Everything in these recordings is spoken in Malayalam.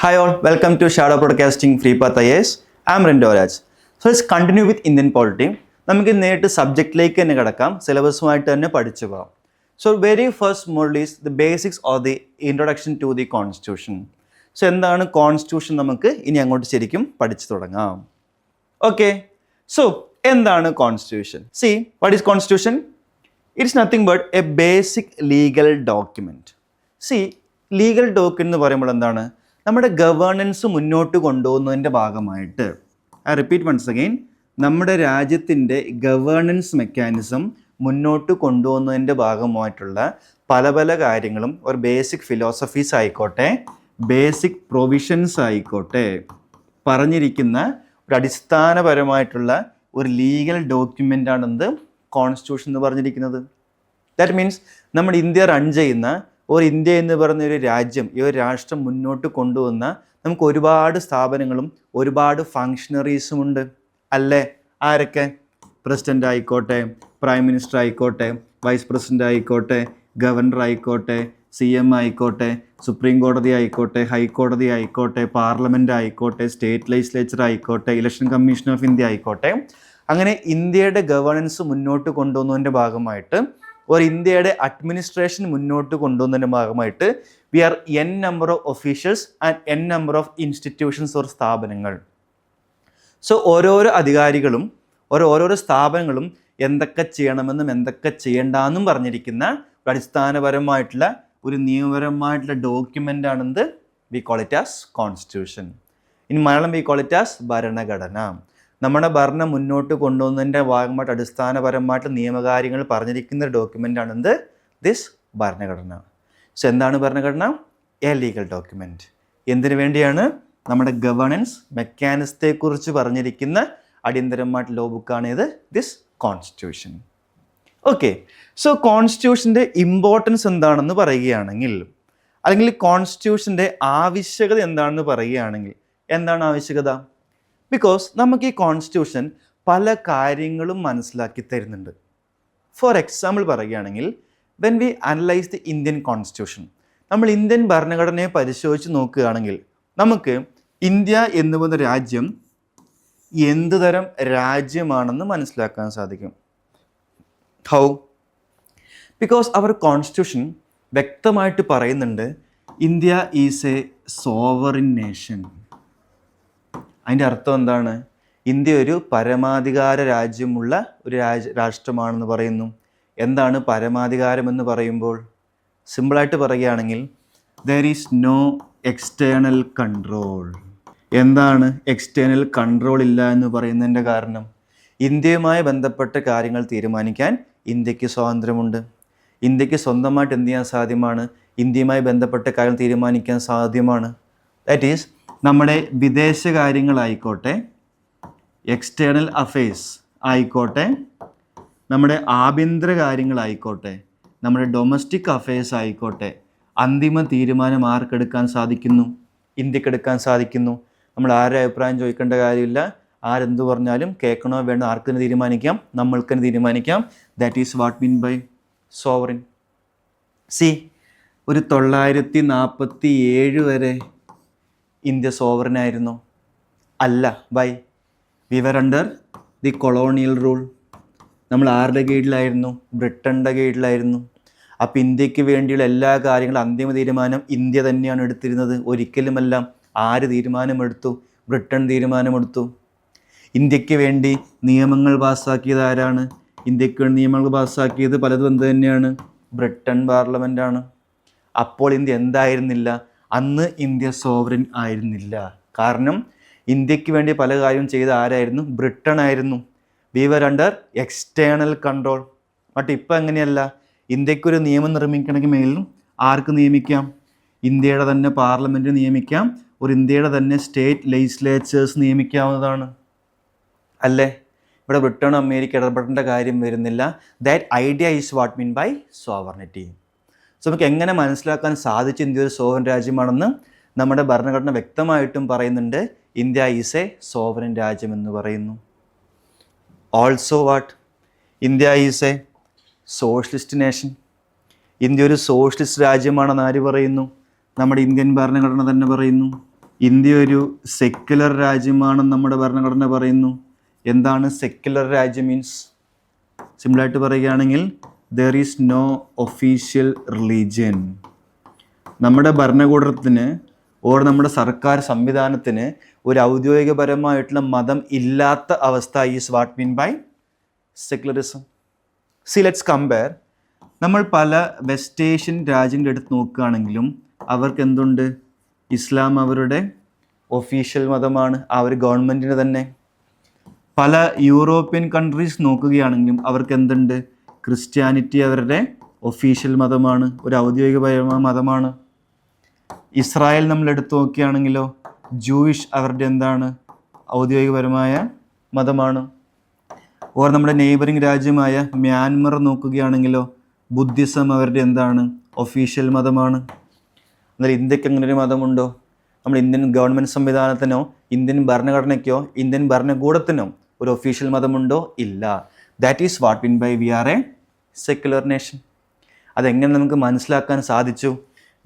Hi all, welcome to Shadow Broadcasting Free Path IAS. I'm Rindo Raj. So let's continue with Indian polity. നമുക്ക് നേരിട്ട് സബ്ജക്റ്റിലേക്ക് തന്നെ കിടക്കാം, സിലബസുമായിട്ട് തന്നെ പഠിച്ചു പോകാം. So very first model is the basics of the introduction to the constitution. So എന്താണ് കോൺസ്റ്റിറ്റ്യൂഷൻ നമുക്ക് ഇനി അങ്ങോട്ട് ശരിക്കും പഠിച്ചു തുടങ്ങാം. ഓക്കെ, സോ എന്താണ് constitution? See what is constitution? It's nothing but a basic legal document. See legal document എന്ന് പറയുമ്പോൾ എന്താണ്? നമ്മുടെ ഗവേണൻസ് മുന്നോട്ട് കൊണ്ടുപോകുന്നതിൻ്റെ ഭാഗമായിട്ട്, ഐ റിപ്പീറ്റ് വൺസ് അഗെയിൻ, നമ്മുടെ രാജ്യത്തിൻ്റെ ഗവേണൻസ് മെക്കാനിസം മുന്നോട്ട് കൊണ്ടുപോകുന്നതിൻ്റെ ഭാഗമായിട്ടുള്ള പല പല കാര്യങ്ങളും, ഒരു ബേസിക് ഫിലോസഫീസ് ആയിക്കോട്ടെ, ബേസിക് പ്രൊവിഷൻസ് ആയിക്കോട്ടെ, പറഞ്ഞിരിക്കുന്ന ഒരു അടിസ്ഥാനപരമായിട്ടുള്ള ഒരു ലീഗൽ ഡോക്യുമെൻ്റ് ആണെന്ത് കോൺസ്റ്റിറ്റ്യൂഷൻ എന്ന് പറഞ്ഞിരിക്കുന്നത്. ദാറ്റ് മീൻസ് നമ്മുടെ ഇന്ത്യ റൺ ചെയ്യുന്ന ഒരു ഇന്ത്യ എന്ന് പറഞ്ഞൊരു രാജ്യം, ഈ ഒരു രാഷ്ട്രം മുന്നോട്ട് കൊണ്ടുവന്ന നമുക്ക് ഒരുപാട് സ്ഥാപനങ്ങളും ഒരുപാട് ഫങ്ഷണറീസും ഉണ്ട് അല്ലേ? ആരൊക്കെ? പ്രസിഡൻ്റ് ആയിക്കോട്ടെ, പ്രൈം മിനിസ്റ്റർ ആയിക്കോട്ടെ, വൈസ് പ്രസിഡൻ്റ് ആയിക്കോട്ടെ, ഗവർണർ ആയിക്കോട്ടെ, CM ആയിക്കോട്ടെ, സുപ്രീം കോടതി ആയിക്കോട്ടെ, ഹൈക്കോടതി ആയിക്കോട്ടെ, പാർലമെൻറ്റ് ആയിക്കോട്ടെ, സ്റ്റേറ്റ് ലെജിസ്ലേച്ചർ ആയിക്കോട്ടെ, ഇലക്ഷൻ കമ്മീഷൻ ഓഫ് ഇന്ത്യ ആയിക്കോട്ടെ. അങ്ങനെ ഇന്ത്യയുടെ ഗവേണൻസ് മുന്നോട്ട് കൊണ്ടുപോകുന്നതിൻ്റെ ഭാഗമായിട്ട്, ഒരു ഇന്ത്യയുടെ അഡ്മിനിസ്ട്രേഷൻ മുന്നോട്ട് കൊണ്ടുപോകുന്നതിൻ്റെ ഭാഗമായിട്ട് we are n number of officials and n number of institutions or സ്ഥാപനങ്ങൾ. സോ ഓരോരോ അധികാരികളും ഓരോരോ സ്ഥാപനങ്ങളും എന്തൊക്കെ ചെയ്യണമെന്നും എന്തൊക്കെ ചെയ്യേണ്ടെന്നും പറഞ്ഞിരിക്കുന്ന ഒരു അടിസ്ഥാനപരമായിട്ടുള്ള ഒരു നിയമപരമായിട്ടുള്ള ഡോക്യുമെൻ്റ് ആണെന്ത് we call it as constitution. In Malayalam we call it as ഭരണഘടന. നമ്മുടെ ഭരണം മുന്നോട്ട് കൊണ്ടുപോകുന്നതിൻ്റെ ഭാഗമായിട്ട് അടിസ്ഥാനപരമായിട്ട് നിയമകാര്യങ്ങൾ പറഞ്ഞിരിക്കുന്ന ഡോക്യുമെൻ്റ് ആണെന്ത് ദിസ് ഭരണഘടന. സോ എന്താണ് ഭരണഘടന? A legal document. എന്തിനു വേണ്ടിയാണ്? നമ്മുടെ ഗവേണൻസ് മെക്കാനിസത്തെക്കുറിച്ച് പറഞ്ഞിരിക്കുന്ന അടിയന്തരമായിട്ട് ലോ ബുക്കാണ് ഇത് ദിസ് കോൺസ്റ്റിറ്റ്യൂഷൻ. ഓക്കെ, സോ കോൺസ്റ്റിറ്റ്യൂഷൻ്റെ ഇമ്പോർട്ടൻസ് എന്താണെന്ന് പറയുകയാണെങ്കിൽ, അല്ലെങ്കിൽ കോൺസ്റ്റിറ്റ്യൂഷൻ്റെ ആവശ്യകത എന്താണെന്ന് പറയുകയാണെങ്കിൽ, എന്താണ് ആവശ്യകത? ബിക്കോസ് നമുക്ക് ഈ കോൺസ്റ്റിറ്റ്യൂഷൻ പല കാര്യങ്ങളും മനസ്സിലാക്കി തരുന്നുണ്ട്. ഫോർ എക്സാമ്പിൾ പറയുകയാണെങ്കിൽ, when we analyse the Indian constitution, നമ്മൾ ഇന്ത്യൻ ഭരണഘടനയെ പരിശോധിച്ച് നോക്കുകയാണെങ്കിൽ നമുക്ക് ഇന്ത്യ എന്ന് പറയുന്ന രാജ്യം എന്ത് തരം രാജ്യമാണെന്ന് മനസ്സിലാക്കാൻ സാധിക്കും. ഹൗ? ബിക്കോസ് അവർ കോൺസ്റ്റിറ്റ്യൂഷൻ വ്യക്തമായിട്ട് പറയുന്നുണ്ട് India is A sovereign nation. അതിൻ്റെ അർത്ഥം എന്താണ്? ഇന്ത്യ ഒരു പരമാധികാര രാജ്യമുള്ള ഒരു രാഷ്ട്രമാണെന്ന് പറയുന്നു. എന്താണ് പരമാധികാരം എന്ന് പറയുമ്പോൾ? സിമ്പിളായിട്ട് പറയുകയാണെങ്കിൽ there is no external control. എന്താണ് എക്സ്റ്റേണൽ കൺട്രോൾ ഇല്ല എന്ന് പറയുന്നതിൻ്റെ കാരണം? ഇന്ത്യയുമായി ബന്ധപ്പെട്ട കാര്യങ്ങൾ തീരുമാനിക്കാൻ ഇന്ത്യക്ക് സ്വാതന്ത്ര്യമുണ്ട്. ഇന്ത്യക്ക് സ്വന്തമായിട്ട് എന്ത് ചെയ്യാൻ സാധ്യമാണ്? ഇന്ത്യയുമായി ബന്ധപ്പെട്ട കാര്യങ്ങൾ തീരുമാനിക്കാൻ സാധ്യമാണ്. ദാറ്റ് ഈസ് നമ്മുടെ വിദേശകാര്യങ്ങളായിക്കോട്ടെ, എക്സ്റ്റേണൽ അഫെയർസ് ആയിക്കോട്ടെ, നമ്മുടെ ആഭ്യന്തര കാര്യങ്ങളായിക്കോട്ടെ, നമ്മുടെ ഡൊമസ്റ്റിക് അഫെയർസ് ആയിക്കോട്ടെ, അന്തിമ തീരുമാനം ആർക്കെടുക്കാൻ സാധിക്കുന്നു? ഇന്ത്യക്കെടുക്കാൻ സാധിക്കുന്നു. നമ്മൾ ആരുടെ അഭിപ്രായം ചോദിക്കേണ്ട കാര്യമില്ല. ആരെന്ത് പറഞ്ഞാലും കേൾക്കണോ വേണോ ആർക്ക് തന്നെ തീരുമാനിക്കാം, നമ്മൾക്ക് തന്നെ തീരുമാനിക്കാം. That is what mean by sovereign. See, ഒരു 947 വരെ ഇന്ത്യ സോവറിനായിരുന്നു? അല്ല. By we were under the colonial rule. നമ്മൾ ആരുടെ കീഴിലായിരുന്നു? ബ്രിട്ടൻ്റെ കീഴിലായിരുന്നു. അപ്പോൾ ഇന്ത്യക്ക് വേണ്ടിയുള്ള എല്ലാ കാര്യങ്ങളും അന്തിമ തീരുമാനം ഇന്ത്യ തന്നെയാണ് എടുത്തിരുന്നത്. ഒരിക്കലുമല്ല. ആര് തീരുമാനമെടുത്തു? ബ്രിട്ടൻ തീരുമാനമെടുത്തു. ഇന്ത്യക്ക് വേണ്ടി നിയമങ്ങൾ പാസ്സാക്കിയത് ആരാണ്? ഇന്ത്യക്ക് വേണ്ടി നിയമങ്ങൾ പാസ്സാക്കിയത് പലതും എന്ത് തന്നെയാണ്? ബ്രിട്ടൻ പാർലമെൻറ്റാണ്. അപ്പോൾ ഇന്ത്യ എന്തായിരുന്നില്ല? അന്ന് ഇന്ത്യ സോവറിൻ ആയിരുന്നില്ല. കാരണം ഇന്ത്യക്ക് വേണ്ടി പല കാര്യവും ചെയ്ത ആരായിരുന്നു? ബ്രിട്ടൻ ആയിരുന്നു. We were under external control. But ഇപ്പം അങ്ങനെയല്ല. ഇന്ത്യക്കൊരു നിയമം നിർമ്മിക്കണമെങ്കിൽ മേലും ആർക്ക് നിയമിക്കാം? ഇന്ത്യയുടെ തന്നെ പാർലമെൻറ്റ് നിയമിക്കാം. ഒരു ഇന്ത്യയുടെ തന്നെ സ്റ്റേറ്റ് ലെജിസ്ലേച്ചേഴ്സ് നിയമിക്കാവുന്നതാണ് അല്ലേ? ഇവിടെ ബ്രിട്ടനും അമേരിക്ക ഇടപെടേണ്ട കാര്യം വരുന്നില്ല. That idea is what mean by sovereignty. So നമുക്ക് എങ്ങനെ മനസ്സിലാക്കാൻ സാധിച്ചു ഇന്ത്യ ഒരു സോവറിൻ രാജ്യമാണെന്ന്? നമ്മുടെ ഭരണഘടന വ്യക്തമായിട്ടും പറയുന്നുണ്ട് ഇന്ത്യ ഈസ് എ സോവറിൻ രാജ്യം എന്ന് പറയുന്നു. Also what? India is A socialist nation. India ഒരു സോഷ്യലിസ്റ്റ് രാജ്യമാണെന്ന് ആര് പറയുന്നു? നമ്മുടെ ഇന്ത്യൻ ഭരണഘടന തന്നെ പറയുന്നു. ഇന്ത്യ ഒരു സെക്യുലർ രാജ്യമാണെന്ന് നമ്മുടെ ഭരണഘടന പറയുന്നു. എന്താണ് സെക്യുലർ രാജ്യം മീൻസ്? സിമ്പിളായിട്ട് പറയുകയാണെങ്കിൽ there is no official religion. നമ്മുടെ ഭരണകൂടത്തിന് ഓർ നമ്മുടെ സർക്കാർ സംവിധാനത്തിന് ഒരു ഔദ്യോഗികപരമായിട്ടുള്ള മതം ഇല്ലാത്ത അവസ്ഥ is what mean by secularism. See let's compare. നമ്മൾ പല വെസ്റ്റ് ഏഷ്യൻ രാജ്യങ്ങൾ എടുത്ത് നോക്കുകയാണെങ്കിലും അവർക്ക് എന്തുണ്ട്? ഇസ്ലാം അവരുടെ ഒഫീഷ്യൽ മതമാണ്, ആ ഒരു ഗവൺമെൻറ്റിന് തന്നെ. പല യൂറോപ്യൻ കൺട്രീസ് നോക്കുകയാണെങ്കിലും അവർക്ക് എന്തുണ്ട്? ക്രിസ്ത്യാനിറ്റി അവരുടെ ഒഫീഷ്യൽ മതമാണ്, ഒരു ഔദ്യോഗികപരമായ മതമാണ്. ഇസ്രായേൽ നമ്മൾ എടുത്തു നോക്കുകയാണെങ്കിലോ ജൂയിഷ് അവരുടെ എന്താണ്? ഔദ്യോഗികപരമായ മതമാണ്. ഓർ നമ്മുടെ നെയ്ബറിങ് രാജ്യമായ മ്യാൻമർ നോക്കുകയാണെങ്കിലോ ബുദ്ധിസം അവരുടെ എന്താണ്? ഒഫീഷ്യൽ മതമാണ്. എന്നാൽ ഇന്ത്യക്ക് അങ്ങനെ ഒരു മതമുണ്ടോ? നമ്മൾ ഇന്ത്യൻ ഗവൺമെൻറ് സംവിധാനത്തിനോ ഇന്ത്യൻ ഭരണഘടനയ്ക്കോ ഇന്ത്യൻ ഭരണകൂടത്തിനോ ഒരു ഒഫീഷ്യൽ മതമുണ്ടോ? ഇല്ല. That is what mean by we are a secular nation. അതെങ്ങനെ നമുക്ക് മനസ്സിലാക്കാൻ സാധിച്ചു?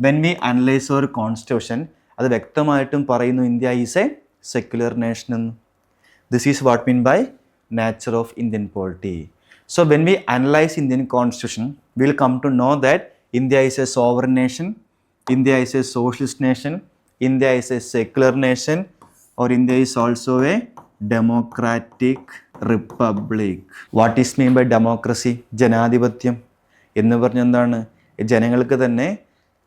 When we analyse our constitution അത് വ്യക്തമായിട്ടും പറയുന്നു India is a secular nation എന്ന്. This is what mean by nature of Indian polity. So when we analyze Indian constitution, we will come to know that India is a sovereign nation, India is a socialist nation, India is a secular nation, or India is also a democratic republic. What is mean by democracy? ജനാധിപത്യം എന്ന് പറഞ്ഞാൽ എന്താണ്? ജനങ്ങൾക്ക് തന്നെ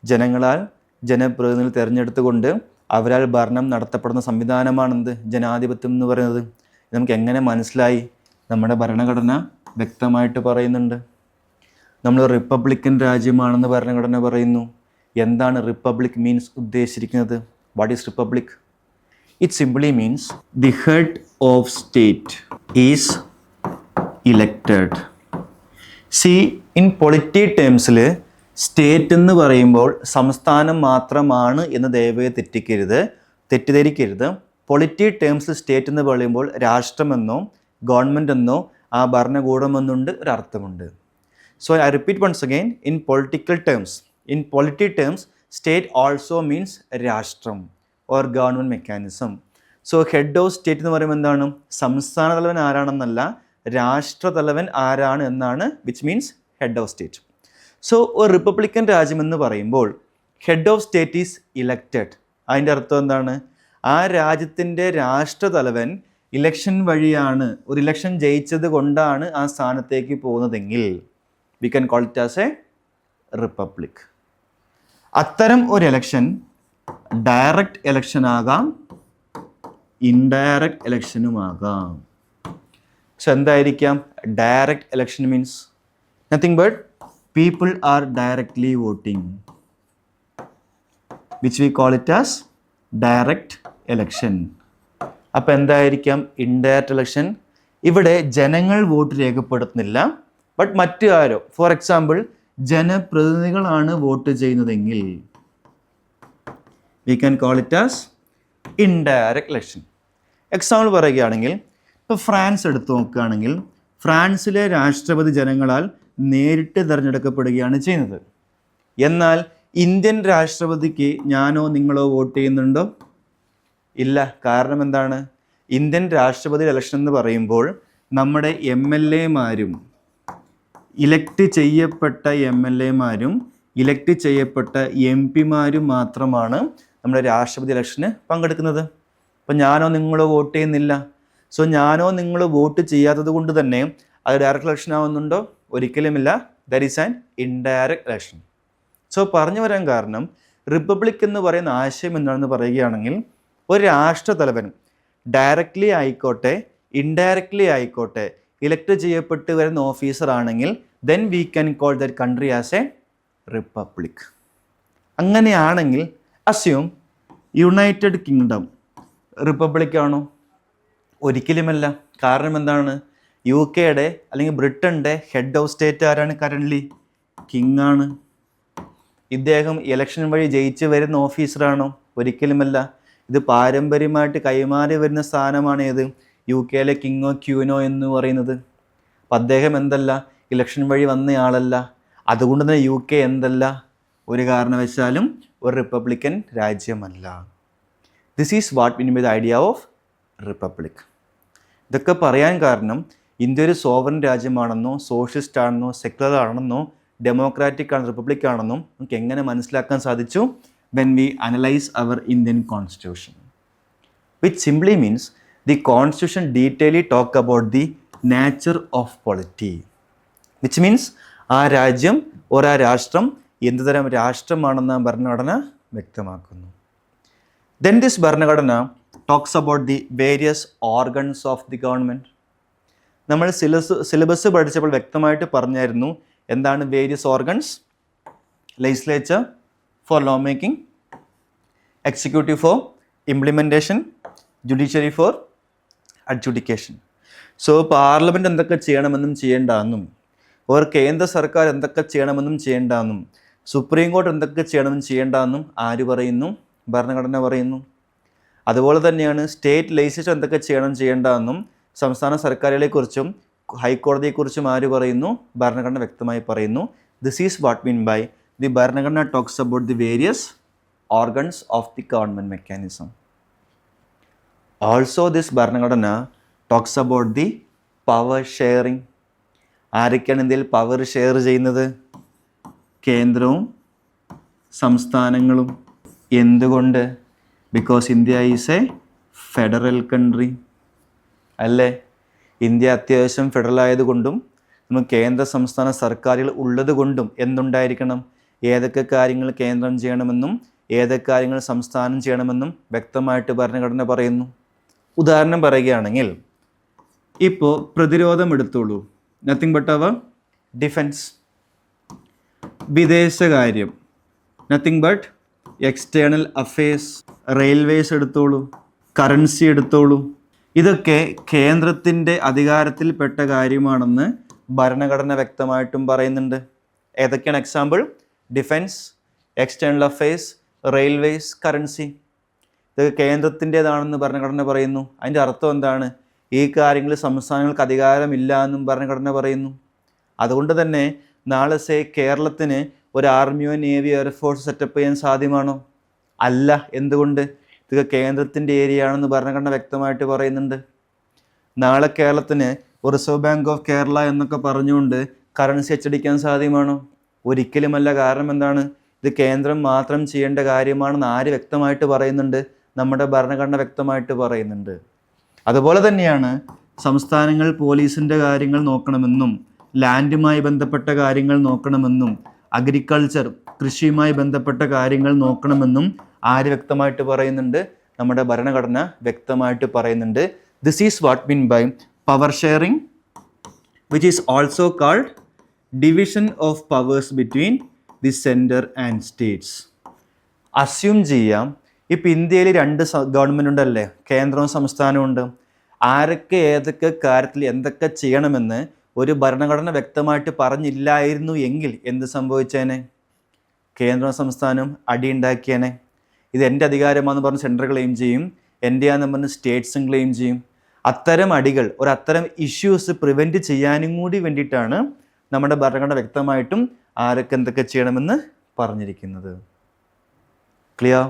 ജനങ്ങളാൽ ജനപ്രതിനിധികൾ തിരഞ്ഞെടുത്തുകൊണ്ട് അവരാൽ ഭരണം നടത്തപ്പെടുന്ന സംവിധാനമാണെന്ത്? ജനാധിപത്യം എന്ന് പറയുന്നത്. നമുക്ക് എങ്ങനെ മനസ്സിലായി? നമ്മുടെ ഭരണഘടന വ്യക്തമായിട്ട് പറയുന്നുണ്ട്. നമ്മൾ റിപ്പബ്ലിക്കൻ രാജ്യമാണെന്ന് ഭരണഘടന പറയുന്നു. എന്താണ് റിപ്പബ്ലിക് മീൻസ് ഉദ്ദേശിച്ചിരിക്കുന്നത്? What is republic? It simply means the head of state is elected. See in polity ടേംസിൽ സ്റ്റേറ്റ് എന്ന് പറയുമ്പോൾ സംസ്ഥാനം മാത്രമാണ് എന്ന് ദയവായി തെറ്റിദ്ധരിക്കരുത്. പൊളിറ്റി ടേംസിൽ സ്റ്റേറ്റ് എന്ന് പറയുമ്പോൾ രാഷ്ട്രമെന്നോ ഗവൺമെൻറ് എന്നോ ആ ഭരണകൂടമെന്നുണ്ട് ഒരർത്ഥമുണ്ട്. So I repeat once again, in polity terms state also means രാഷ്ട്രം or government mechanism. So head of state എന്ന് പറയുമ്പോൾ എന്താണ്? സംസ്ഥാന തലവൻ ആരാണെന്നല്ല, രാഷ്ട്രതലവൻ ആരാണ് എന്നാണ്, which means head of state. So ഒരു റിപ്പബ്ലിക്കൻ രാജ്യം എന്ന് പറയുമ്പോൾ head of state is elected. അതിൻ്റെ അർത്ഥം എന്താണ്? ആ രാജ്യത്തിൻ്റെ രാഷ്ട്രതലവൻ ഇലക്ഷൻ വഴിയാണ്, ഒരു ഇലക്ഷൻ ജയിച്ചത് കൊണ്ടാണ് ആ സ്ഥാനത്തേക്ക് പോകുന്നതെങ്കിൽ we can call it as A republic. അത്തരം ഒരു ഇലക്ഷൻ ഡയറക്റ്റ് ഇലക്ഷൻ ആകാം, ഇൻഡയറക്റ്റ് ഇലക്ഷനുമാകാം. സോ എന്തായിരിക്കാം direct election? Means nothing but people are directly voting, which we call it as direct election. അപ്പോൾ എന്തായിരിക്കാം ഇൻഡയറക്റ്റ് ഇലക്ഷൻ? ഇവിടെ ജനങ്ങൾ വോട്ട് രേഖപ്പെടുത്തുന്നില്ല, ബട്ട് മറ്റു ആരോ, ഫോർ എക്സാമ്പിൾ ജനപ്രതിനിധികളാണ് വോട്ട് ചെയ്യുന്നതെങ്കിൽ we can call it as indirect election. Example പറയുകയാണെങ്കിൽ ഇപ്പോൾ ഫ്രാൻസ് എടുത്തു നോക്കുകയാണെങ്കിൽ ഫ്രാൻസിലെ രാഷ്ട്രപതി ജനങ്ങളാൽ നേരിട്ട് തിരഞ്ഞെടുക്കപ്പെടുകയാണ് ചെയ്യുന്നത്. എന്നാൽ ഇന്ത്യൻ രാഷ്ട്രപതിക്ക് ഞാനോ നിങ്ങളോ വോട്ട് ചെയ്യുന്നുണ്ടോ? ഇല്ല. കാരണം എന്താണ്? ഇന്ത്യൻ രാഷ്ട്രപതി ഇലക്ഷൻ എന്ന് പറയുമ്പോൾ നമ്മുടെ MLA-മാരും ഇലക്ട് ചെയ്യപ്പെട്ട MLA-മാരും ഇലക്ട് ചെയ്യപ്പെട്ട MP-മാരും മാത്രമാണ് നമ്മുടെ രാഷ്ട്രപതി ഇലക്ഷന് പങ്കെടുക്കുന്നത്. അപ്പം ഞാനോ നിങ്ങളോ വോട്ട് ചെയ്യുന്നില്ല. സോ ഞാനോ നിങ്ങളോ വോട്ട് ചെയ്യാത്തത് കൊണ്ട് തന്നെ അത് ഡയറക്റ്റ് ഇലക്ഷൻ ആവുന്നുണ്ടോ? ഒരിക്കലുമില്ല. That is an indirect election. So പറഞ്ഞു വരാൻ കാരണം റിപ്പബ്ലിക് എന്ന് പറയുന്ന ആശയം എന്താണെന്ന് പറയുകയാണെങ്കിൽ ഒരു രാഷ്ട്രതലവൻ ഡയറക്റ്റ്ലി ആയിക്കോട്ടെ ഇൻഡയറക്റ്റ്ലി ആയിക്കോട്ടെ ഇലക്ട് ചെയ്യപ്പെട്ട് വരുന്ന ഓഫീസർ ആണെങ്കിൽ then we can call that country as A republic. അങ്ങനെയാണെങ്കിൽ അസ്യൂം യുണൈറ്റഡ് കിങ്ഡം റിപ്പബ്ലിക് ആണോ? ഒരിക്കലുമല്ല. കാരണം എന്താണ്? UK-യുടെ അല്ലെങ്കിൽ ബ്രിട്ടൻ്റെ ഹെഡ് ഓഫ് സ്റ്റേറ്റ് ആരാണ്? കറൻ്റ്ലി കിങ് ആണ്. ഇദ്ദേഹം ഇലക്ഷൻ വഴി ജയിച്ച് വരുന്ന ഓഫീസറാണോ? ഒരിക്കലുമല്ല. ഇത് പാരമ്പര്യമായിട്ട് കൈമാറി വരുന്ന സ്ഥാനമാണ് ഏത്? UK-യിലെ കിങ്ങോ ക്യൂനോ എന്ന് പറയുന്നത്. അപ്പം അദ്ദേഹം എന്തല്ല? ഇലക്ഷൻ വഴി വന്നയാളല്ല. അതുകൊണ്ട് തന്നെ UK എന്തല്ല? ഒരു കാരണവശാലും ഒരു റിപ്പബ്ലിക്കൻ രാജ്യമല്ല. This is what mean by the idea of republic. ഇതൊക്കെ പറയാൻ കാരണം ഇന്ത്യ ഒരു സോവറൻ രാജ്യമാണെന്നോ സോഷ്യലിസ്റ്റ് ആണെന്നോ സെക്യുലർ ആണെന്നോ ഡെമോക്രാറ്റിക് ആണ് റിപ്പബ്ലിക് ആണെന്നും നമുക്ക് എങ്ങനെ മനസ്സിലാക്കാൻ സാധിച്ചു? When we analyse our Indian constitution, which simply means the constitution detailedly talk about the nature of polity, which means ആ രാജ്യം ആ രാഷ്ട്രം എന്തുതരം രാഷ്ട്രമാണെന്ന് ഭരണഘടന വ്യക്തമാക്കുന്നു. Then this ഭരണഘടന talks about the various organs of the government. നമ്മൾ സിലബസ് പഠിച്ചപ്പോൾ വ്യക്തമായിട്ട് പറഞ്ഞായിരുന്നു എന്താണ് various organs. Legislature for law making, executive for implementation, judiciary for adjudication. So parliament എന്തൊക്കെ ചെയ്യണമെന്നും ചെയ്യേണ്ടെന്നും, കേന്ദ്ര സർക്കാർ എന്തൊക്കെ ചെയ്യണമെന്നും ചെയ്യേണ്ടെന്നും, സുപ്രീം കോടതി എന്തൊക്കെ ചെയ്യണമെന്നും ചെയ്യേണ്ടെന്നും ആര് പറയുന്നു? ഭരണഘടന പറയുന്നു. അതുപോലെ തന്നെയാണ് സ്റ്റേറ്റ് ലെജിസ്ലേച്ചർ എന്തൊക്കെ ചെയ്യേണ്ടെന്നും സംസ്ഥാന സർക്കാരുകളെക്കുറിച്ചും ഹൈക്കോടതിയെക്കുറിച്ചും ആര് പറയുന്നു? ഭരണഘടന വ്യക്തമായി പറയുന്നു. This is what mean by the ഭരണഘടന talks about the various organs of the government mechanism. Also this ഭരണഘടന talks about the power sharing. ആരൊക്കെയാണ് ഇന്ത്യയിൽ പവർ ഷെയർ ചെയ്യുന്നത്? കേന്ദ്രവും സംസ്ഥാനങ്ങളും. എന്തുകൊണ്ട്? Because India is A federal country അല്ലേ? ഇന്ത്യ അത്യാവശ്യം ഫെഡറൽ ആയതുകൊണ്ടും നമുക്ക് കേന്ദ്ര സംസ്ഥാന സർക്കാരുകൾ ഉള്ളത് കൊണ്ടും എന്തുണ്ടായിരിക്കണം? ഏതൊക്കെ കാര്യങ്ങൾ കേന്ദ്രം ചെയ്യണമെന്നും ഏതൊക്കെ കാര്യങ്ങൾ സംസ്ഥാനം ചെയ്യണമെന്നും വ്യക്തമായിട്ട് ഭരണഘടന പറയുന്നു. ഉദാഹരണം പറയുകയാണെങ്കിൽ ഇപ്പോൾ പ്രതിരോധം എടുത്തോളൂ, നത്തിങ് ബട്ട് അവർ ഡിഫൻസ്. വിദേശകാര്യം, nothing but external affairs. Railways എടുത്തോളൂ, കറൻസി എടുത്തോളൂ. ഇതൊക്കെ കേന്ദ്രത്തിൻ്റെ അധികാരത്തിൽപ്പെട്ട കാര്യമാണെന്ന് ഭരണഘടന വ്യക്തമായിട്ടും പറയുന്നുണ്ട്. ഏതൊക്കെയാണ് example? Defence, external affairs, railways, currency. ഇത് കേന്ദ്രത്തിൻ്റേതാണെന്ന് ഭരണഘടന പറയുന്നു. അതിൻ്റെ അർത്ഥം എന്താണ്? ഈ കാര്യങ്ങളിൽ സംസ്ഥാനങ്ങൾക്ക് അധികാരമില്ല എന്നും ഭരണഘടന പറയുന്നു. അതുകൊണ്ട് തന്നെ നാളെ കേരളത്തിന് ഒരു ആർമിയോ നേവിയോ എയർഫോഴ്സ് സെറ്റപ്പ് ചെയ്യാൻ സാധ്യമാണോ? അല്ല. എന്തുകൊണ്ട്? ഇത് കേന്ദ്രത്തിൻ്റെ ഏരിയ ആണെന്ന് ഭരണഘടന വ്യക്തമായിട്ട് പറയുന്നുണ്ട്. നാളെ കേരളത്തിന് റിസർവ് ബാങ്ക് ഓഫ് കേരള എന്നൊക്കെ പറഞ്ഞുകൊണ്ട് കറൻസി അച്ചടിക്കാൻ സാധ്യമാണോ? ഒരിക്കലുമല്ല. കാരണം എന്താണ്? ഇത് കേന്ദ്രം മാത്രം ചെയ്യേണ്ട കാര്യമാണെന്ന് ആര് വ്യക്തമായിട്ട് പറയുന്നുണ്ട്? നമ്മുടെ ഭരണഘടന വ്യക്തമായിട്ട് പറയുന്നുണ്ട്. അതുപോലെ തന്നെയാണ് സംസ്ഥാനങ്ങൾ പോലീസിൻ്റെ കാര്യങ്ങൾ നോക്കണമെന്നും ലാൻഡുമായി ബന്ധപ്പെട്ട കാര്യങ്ങൾ നോക്കണമെന്നും അഗ്രികൾച്ചർ കൃഷിയുമായി ബന്ധപ്പെട്ട കാര്യങ്ങൾ നോക്കണമെന്നും ആര് വ്യക്തമായിട്ട് പറയുന്നുണ്ട്? നമ്മുടെ ഭരണഘടന വ്യക്തമായിട്ട് പറയുന്നുണ്ട്. This is what mean by power sharing, which is also called division of powers between the centre and states. Assume ചെയ്യാം ഇപ്പം ഇന്ത്യയിൽ രണ്ട് ഗവൺമെൻറ് ഉണ്ടല്ലേ, കേന്ദ്രവും സംസ്ഥാനവും ഉണ്ട്. ആരൊക്കെ ഏതൊക്കെ കാര്യത്തിൽ എന്തൊക്കെ ചെയ്യണമെന്ന് ഒരു ഭരണഘടന വ്യക്തമായിട്ട് പറഞ്ഞില്ലായിരുന്നു എങ്കിൽ എന്ത് സംഭവിച്ചേനെ? കേന്ദ്രവും സംസ്ഥാനവും അടിയുണ്ടാക്കിയേനെ. ഇത് എൻ്റെ അധികാരമാണെന്ന് പറഞ്ഞ് സെൻട്രൽ ക്ലെയിം ചെയ്യും, എൻ്റെയാണെന്ന് പറഞ്ഞ് സ്റ്റേറ്റ്സും ക്ലെയിം ചെയ്യും. അത്തരം അടികൾ, അത്തരം ഇഷ്യൂസ് പ്രിവെൻറ്റ് ചെയ്യാനും കൂടി വേണ്ടിയിട്ടാണ് നമ്മുടെ ഭരണഘടന വ്യക്തമായിട്ടും ആരൊക്കെ എന്തൊക്കെ ചെയ്യണമെന്ന് പറഞ്ഞിരിക്കുന്നത്. ക്ലിയർ?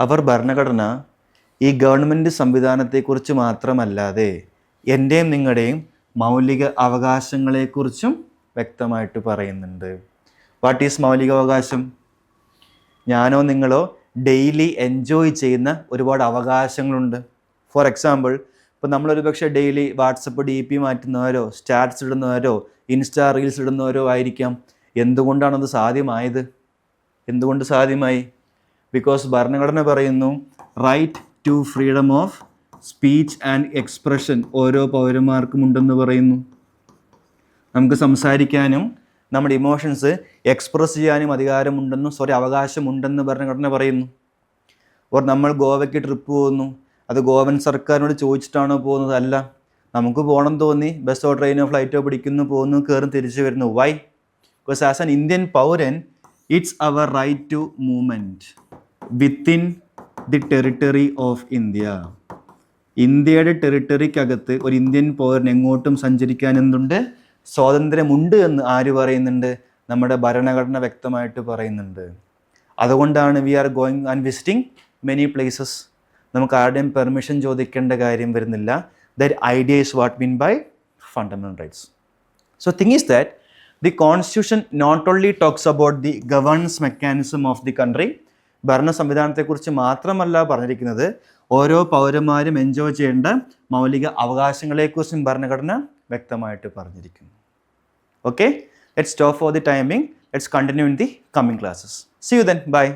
അവർ ഭരണഘടന ഈ ഗവൺമെൻറ് സംവിധാനത്തെക്കുറിച്ച് മാത്രമല്ലാതെ എൻ്റെയും നിങ്ങളുടെയും മൗലിക അവകാശങ്ങളെക്കുറിച്ചും വ്യക്തമായിട്ട് പറയുന്നുണ്ട്. വാട്ട് ഈസ് മൗലികാവകാശം? ഞാനോ നിങ്ങളോ ഡെയിലി എൻജോയ് ചെയ്യുന്ന ഒരുപാട് അവകാശങ്ങളുണ്ട്. ഫോർ എക്സാമ്പിൾ, ഇപ്പോൾ നമ്മളൊരു പക്ഷേ ഡെയിലി വാട്സപ്പ് DP മാറ്റുന്നവരോ സ്റ്റാറ്റസ് ഇടുന്നവരോ ഇൻസ്റ്റാ റീൽസ് ഇടുന്നവരോ ആയിരിക്കാം. എന്തുകൊണ്ടാണത് സാധ്യമായത്? എന്തുകൊണ്ട് സാധ്യമായി? ബിക്കോസ് ഭരണഘടന പറയുന്നു right to freedom of speech and expression ഓരോ പൗരന്മാർക്കും ഉണ്ടെന്ന് പറയുന്നു. നമുക്ക് സംസാരിക്കാനും നമ്മുടെ ഇമോഷൻസ് എക്സ്പ്രസ് ചെയ്യാനും അവകാശമുണ്ടെന്ന് ഭരണഘടന പറയുന്നു. നമ്മൾ ഗോവയ്ക്ക് ട്രിപ്പ് പോകുന്നു, അത് ഗോവൻ സർക്കാരിനോട് ചോദിച്ചിട്ടാണോ പോകുന്നത്? അല്ല. നമുക്ക് പോകണം തോന്നി ബസ്സോ ട്രെയിനോ ഫ്ലൈറ്റോ പിടിക്കുന്നു, പോകുന്നു, കയറും, തിരിച്ചു വരുന്നു. Why? Because as an Indian പൗരൻ it's our right to movement within the territory of India. ഇന്ത്യയുടെ ടെറിട്ടറിക്കകത്ത് ഒരു ഇന്ത്യൻ പൗരൻ എങ്ങോട്ടും സഞ്ചരിക്കാൻ എന്തുണ്ട്? സ്വാതന്ത്ര്യമുണ്ട് എന്ന് ആര് പറയുന്നുണ്ട്? നമ്മുടെ ഭരണഘടന വ്യക്തമായിട്ട് പറയുന്നുണ്ട്. അതുകൊണ്ടാണ് we are going and visiting many places. നമുക്ക് ആരുടെയും പെർമിഷൻ ചോദിക്കേണ്ട കാര്യം വരുന്നില്ല. That idea is what mean by fundamental rights. So thing is that the constitution not only talks about the governance mechanism of the country, ഭരണ സംവിധാനത്തെക്കുറിച്ച് മാത്രമല്ല പറഞ്ഞിരിക്കുന്നത്, ഓരോ പൗരന്മാരും എൻജോയ് ചെയ്യേണ്ട മൗലിക അവകാശങ്ങളെക്കുറിച്ചും ഭരണഘടന വ്യക്തമായിട്ട് പറഞ്ഞിരിക്കുന്നു. Okay, let's stop for the timing. Let's continue in the coming classes. See you then. Bye.